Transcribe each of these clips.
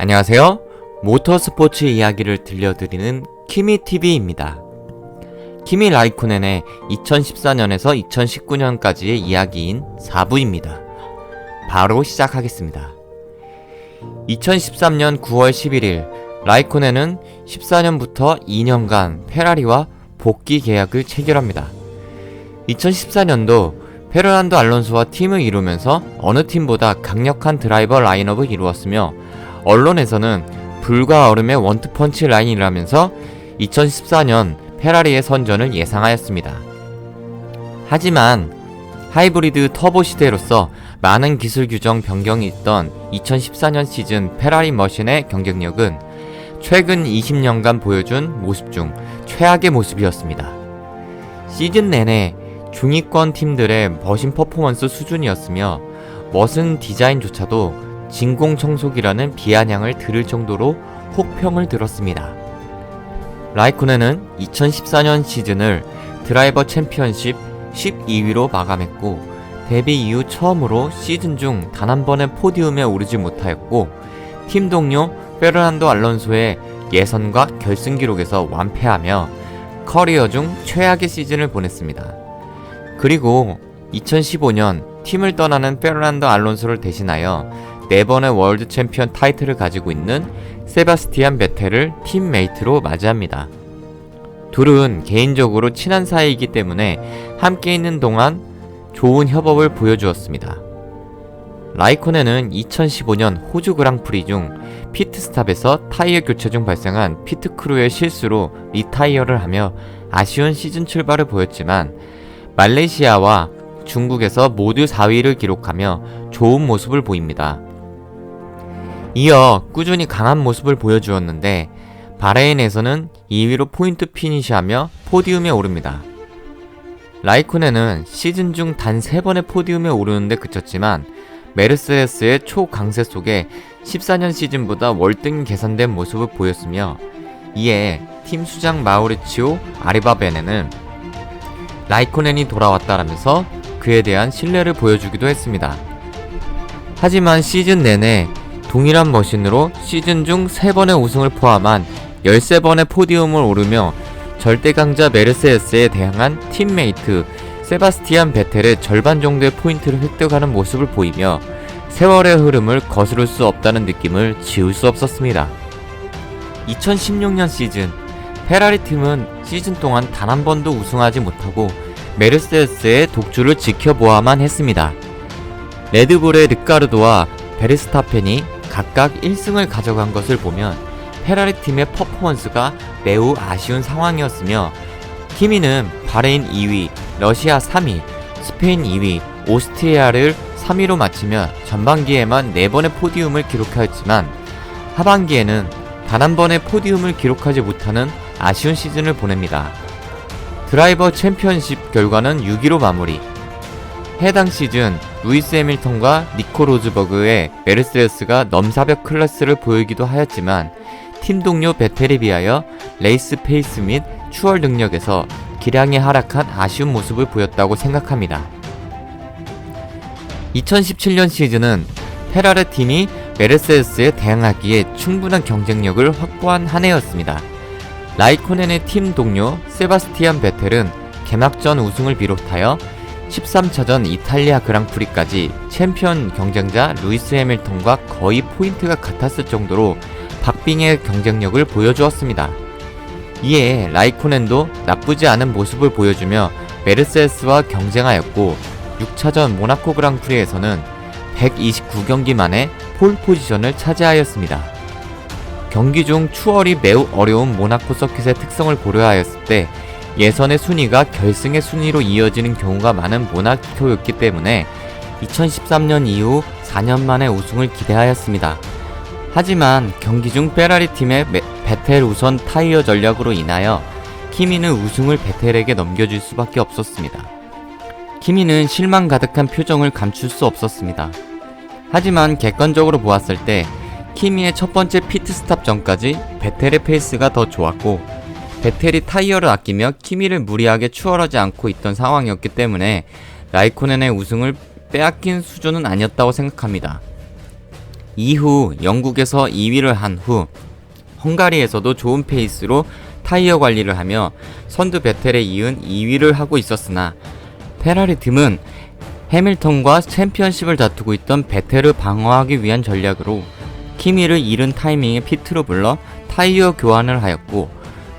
안녕하세요. 모터스포츠 이야기를 들려드리는 키미TV입니다. 키미 라이코넨의 2014년에서 2019년까지의 이야기인 4부입니다. 바로 시작하겠습니다. 2013년 9월 11일 라이코넨은 14년부터 2년간 페라리와 복귀 계약을 체결합니다. 2014년도 페르난도 알론소와 팀을 이루면서 어느 팀보다 강력한 드라이버 라인업을 이루었으며 언론에서는 불과 얼음의 원투펀치 라인이라면서 2014년 페라리의 선전을 예상하였습니다. 하지만 하이브리드 터보 시대로서 많은 기술 규정 변경이 있던 2014년 시즌 페라리 머신의 경쟁력은 최근 20년간 보여준 모습 중 최악의 모습이었습니다. 시즌 내내 중위권 팀들의 머신 퍼포먼스 수준이었으며 머신 디자인조차도 진공청소기라는 비아냥을 들을 정도로 혹평을 들었습니다. 라이코넨은 2014년 시즌을 드라이버 챔피언십 12위로 마감했고 데뷔 이후 처음으로 시즌 중 단 한 번의 포디움에 오르지 못하였고 팀 동료 페르난도 알론소의 예선과 결승 기록에서 완패하며 커리어 중 최악의 시즌을 보냈습니다. 그리고 2015년 팀을 떠나는 페르난도 알론소를 대신하여 4번의 월드 챔피언 타이틀을 가지고 있는 세바스티안 베텔을 팀메이트로 맞이합니다. 둘은 개인적으로 친한 사이이기 때문에 함께 있는 동안 좋은 협업을 보여주었습니다. 라이코넨은 2015년 호주 그랑프리 중 피트스탑에서 타이어 교체 중 발생한 피트크루의 실수로 리타이어를 하며 아쉬운 시즌 출발을 보였지만 말레이시아와 중국에서 모두 4위를 기록하며 좋은 모습을 보입니다. 이어 꾸준히 강한 모습을 보여주었는데 바레인에서는 2위로 포인트 피니시하며 포디움에 오릅니다. 라이코넨은 시즌 중 단 3번의 포디움에 오르는데 그쳤지만 메르세데스의 초강세 속에 14년 시즌보다 월등히 개선된 모습을 보였으며 이에 팀 수장 마우리치오 아리바베네는 라이코넨이 돌아왔다라면서 그에 대한 신뢰를 보여주기도 했습니다. 하지만 시즌 내내 동일한 머신으로 시즌 중 3번의 우승을 포함한 13번의 포디움을 오르며 절대 강자 메르세데스에 대항한 팀메이트 세바스티안 베텔의 절반 정도의 포인트를 획득하는 모습을 보이며 세월의 흐름을 거스를 수 없다는 느낌을 지울 수 없었습니다. 2016년 시즌 페라리 팀은 시즌 동안 단 한 번도 우승하지 못하고 메르세데스의 독주를 지켜보아만 했습니다. 레드불의 르카르도와 베르스타펜이 각각 1승을 가져간 것을 보면 페라리 팀의 퍼포먼스가 매우 아쉬운 상황이었으며 키미는 바레인 2위, 러시아 3위, 스페인 2위, 오스트리아를 3위로 마치며 전반기에만 4번의 포디움을 기록하였지만 하반기에는 단 한 번의 포디움을 기록하지 못하는 아쉬운 시즌을 보냅니다. 드라이버 챔피언십 결과는 6위로 마무리. 해당 시즌 루이스 해밀턴과 니코 로즈버그의 메르세데스가 넘사벽 클래스를 보이기도 하였지만 팀 동료 베텔에 비하여 레이스 페이스 및 추월 능력에서 기량이 하락한 아쉬운 모습을 보였다고 생각합니다. 2017년 시즌은 페라리 팀이 메르세데스에 대항하기에 충분한 경쟁력을 확보한 한 해였습니다. 라이코넨의 팀 동료 세바스티안 베텔은 개막전 우승을 비롯하여 13차전 이탈리아 그랑프리까지 챔피언 경쟁자 루이스 해밀턴과 거의 포인트가 같았을 정도로 박빙의 경쟁력을 보여주었습니다. 이에 라이코넨도 나쁘지 않은 모습을 보여주며 메르세데스와 경쟁하였고 6차전 모나코 그랑프리에서는 129경기 만에 폴 포지션을 차지하였습니다. 경기 중 추월이 매우 어려운 모나코 서킷의 특성을 고려하였을 때 예선의 순위가 결승의 순위로 이어지는 경우가 많은 모나코였기 때문에 2013년 이후 4년 만에 우승을 기대하였습니다. 하지만 경기 중 페라리 팀의 베텔 우선 타이어 전략으로 인하여 키미는 우승을 베텔에게 넘겨줄 수밖에 없었습니다. 키미는 실망 가득한 표정을 감출 수 없었습니다. 하지만 객관적으로 보았을 때 키미의 첫 번째 피트스탑 전까지 베텔의 페이스가 더 좋았고 베텔이 타이어를 아끼며 키미를 무리하게 추월하지 않고 있던 상황이었기 때문에 라이코넨의 우승을 빼앗긴 수준은 아니었다고 생각합니다. 이후 영국에서 2위를 한 후 헝가리에서도 좋은 페이스로 타이어 관리를 하며 선두 베텔에 이은 2위를 하고 있었으나 페라리 팀은 해밀턴과 챔피언십을 다투고 있던 베텔을 방어하기 위한 전략으로 키미를 이른 타이밍에 피트로 불러 타이어 교환을 하였고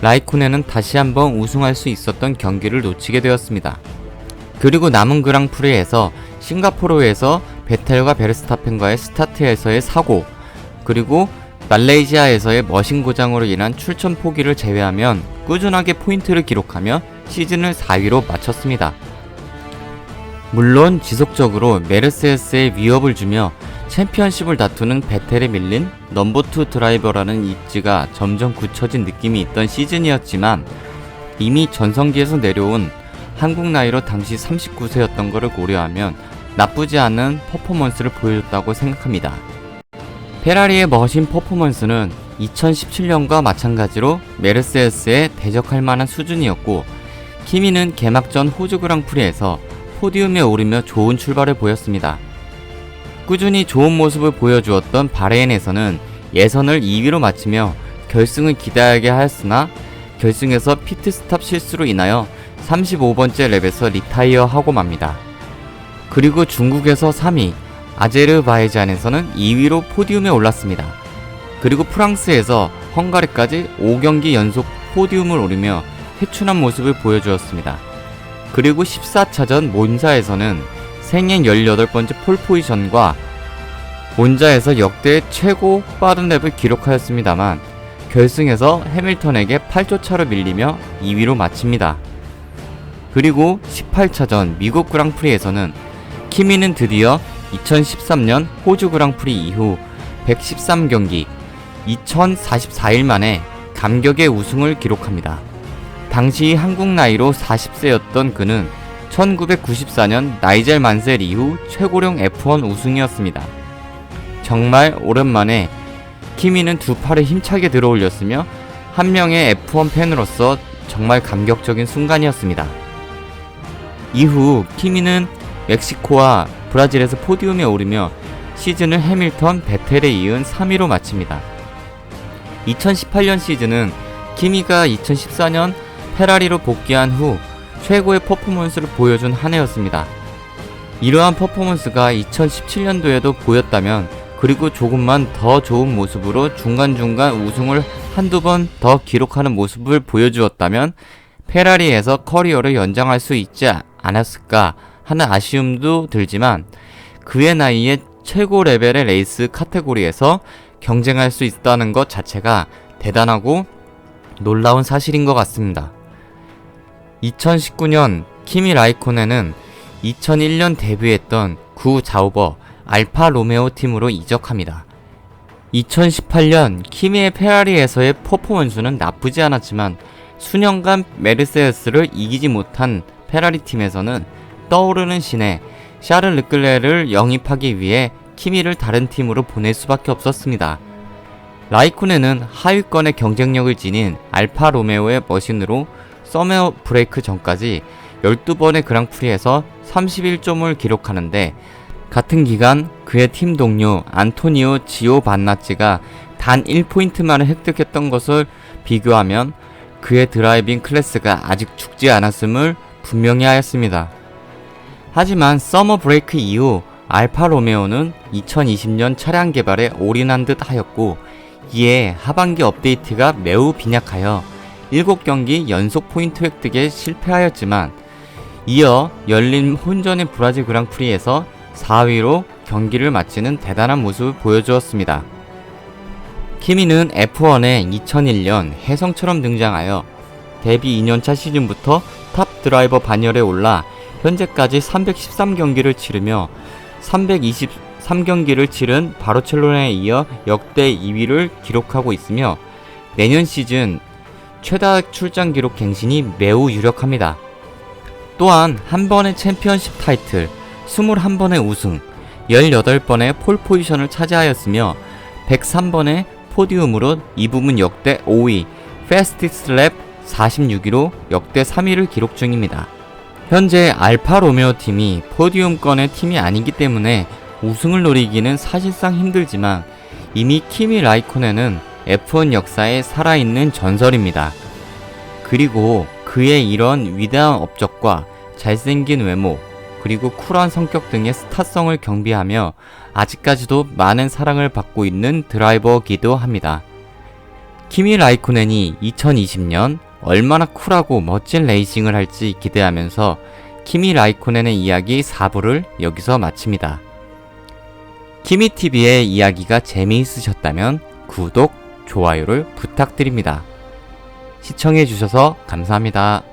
라이코넨은 다시 한번 우승할 수 있었던 경기를 놓치게 되었습니다. 그리고 남은 그랑프리에서 싱가포르에서 베텔과 베르스타펜과의 스타트에서의 사고, 그리고 말레이시아에서의 머신 고장으로 인한 출전 포기를 제외하면 꾸준하게 포인트를 기록하며 시즌을 4위로 마쳤습니다. 물론 지속적으로 메르세데스에 위협을 주며 챔피언십을 다투는 베텔에 밀린 넘버2 드라이버라는 입지가 점점 굳혀진 느낌이 있던 시즌이었지만 이미 전성기에서 내려온 한국 나이로 당시 39세였던 것을 고려하면 나쁘지 않은 퍼포먼스를 보여줬다고 생각합니다. 페라리의 머신 퍼포먼스는 2017년과 마찬가지로 메르세데스에 대적할 만한 수준이었고 키미는 개막 전 호주 그랑프리에서 포디움에 오르며 좋은 출발을 보였습니다. 꾸준히 좋은 모습을 보여주었던 바레인에서는 예선을 2위로 마치며 결승을 기대하게 하였으나 결승에서 피트스탑 실수로 인하여 35번째 랩에서 리타이어하고 맙니다. 그리고 중국에서 3위, 아제르바이잔에서는 2위로 포디움에 올랐습니다. 그리고 프랑스에서 헝가리까지 5경기 연속 포디움을 오르며 회춘한 모습을 보여주었습니다. 그리고 14차전 몬자에서는 생애 18번째 폴포지션과 몬자에서 역대 최고 빠른 랩을 기록하였습니다만 결승에서 해밀턴에게 8초 차로 밀리며 2위로 마칩니다. 그리고 18차전 미국 그랑프리에서는 키미는 드디어 2013년 호주 그랑프리 이후 113경기 2044일 만에 감격의 우승을 기록합니다. 당시 한국 나이로 40세였던 그는 1994년 나이젤 만셀 이후 최고령 F1 우승이었습니다. 정말 오랜만에 키미는 두 팔을 힘차게 들어올렸으며 한 명의 F1 팬으로서 정말 감격적인 순간이었습니다. 이후 키미는 멕시코와 브라질에서 포디움에 오르며 시즌을 해밀턴, 베텔에 이은 3위로 마칩니다. 2018년 시즌은 키미가 2014년 페라리로 복귀한 후 최고의 퍼포먼스를 보여준 한 해였습니다. 이러한 퍼포먼스가 2017년도에도 보였다면 그리고 조금만 더 좋은 모습으로 중간중간 우승을 한두 번 더 기록하는 모습을 보여주었다면 페라리에서 커리어를 연장할 수 있지 않았을까 하는 아쉬움도 들지만 그의 나이에 최고 레벨의 레이스 카테고리에서 경쟁할 수 있다는 것 자체가 대단하고 놀라운 사실인 것 같습니다. 2019년 키미 라이코넨은 2001년 데뷔했던 구 자우버 알파 로메오 팀으로 이적합니다. 2018년 키미의 페라리에서의 퍼포먼스는 나쁘지 않았지만 수년간 메르세데스를 이기지 못한 페라리 팀에서는 떠오르는 신에 샤를 르클레르를 영입하기 위해 키미를 다른 팀으로 보낼 수밖에 없었습니다. 라이코넨은 하위권의 경쟁력을 지닌 알파 로메오의 머신으로 서머 브레이크 전까지 12번의 그랑프리에서 31점을 기록하는데 같은 기간 그의 팀 동료 안토니오 지오반나치가 단 1포인트만을 획득했던 것을 비교하면 그의 드라이빙 클래스가 아직 죽지 않았음을 분명히 하였습니다. 하지만 서머 브레이크 이후 알파 로메오는 2020년 차량 개발에 올인한 듯 하였고 이에 하반기 업데이트가 매우 빈약하여 7경기 연속 포인트 획득에 실패하였지만 이어 열린 혼전의 브라질 그랑프리에서 4위로 경기를 마치는 대단한 모습을 보여주었습니다. 키미는 F1에 2001년 혜성처럼 등장하여 데뷔 2년차 시즌부터 탑 드라이버 반열에 올라 현재까지 313경기를 치르며 323경기를 치른 바르첼로나에 이어 역대 2위를 기록하고 있으며 내년 시즌 최다 출장 기록 갱신이 매우 유력합니다. 또한 한 번의 챔피언십 타이틀, 21번의 우승, 18번의 폴 포지션을 차지하였으며 103번의 포디움으로 이 부분 역대 5위, 패스티스트 랩 46위로 역대 3위를 기록 중입니다. 현재 알파 로메오 팀이 포디움권의 팀이 아니기 때문에 우승을 노리기는 사실상 힘들지만 이미 키미 라이코넨은 F1 역사에 살아있는 전설입니다. 그리고 그의 이런 위대한 업적과 잘생긴 외모, 그리고 쿨한 성격 등의 스타성을 경비하며 아직까지도 많은 사랑을 받고 있는 드라이버이기도 합니다. 키미 라이코넨이 2020년 얼마나 쿨하고 멋진 레이싱을 할지 기대하면서 키미 라이코넨의 이야기 4부를 여기서 마칩니다. 키미TV의 이야기가 재미있으셨다면 구독, 좋아요를 부탁드립니다. 시청해주셔서 감사합니다.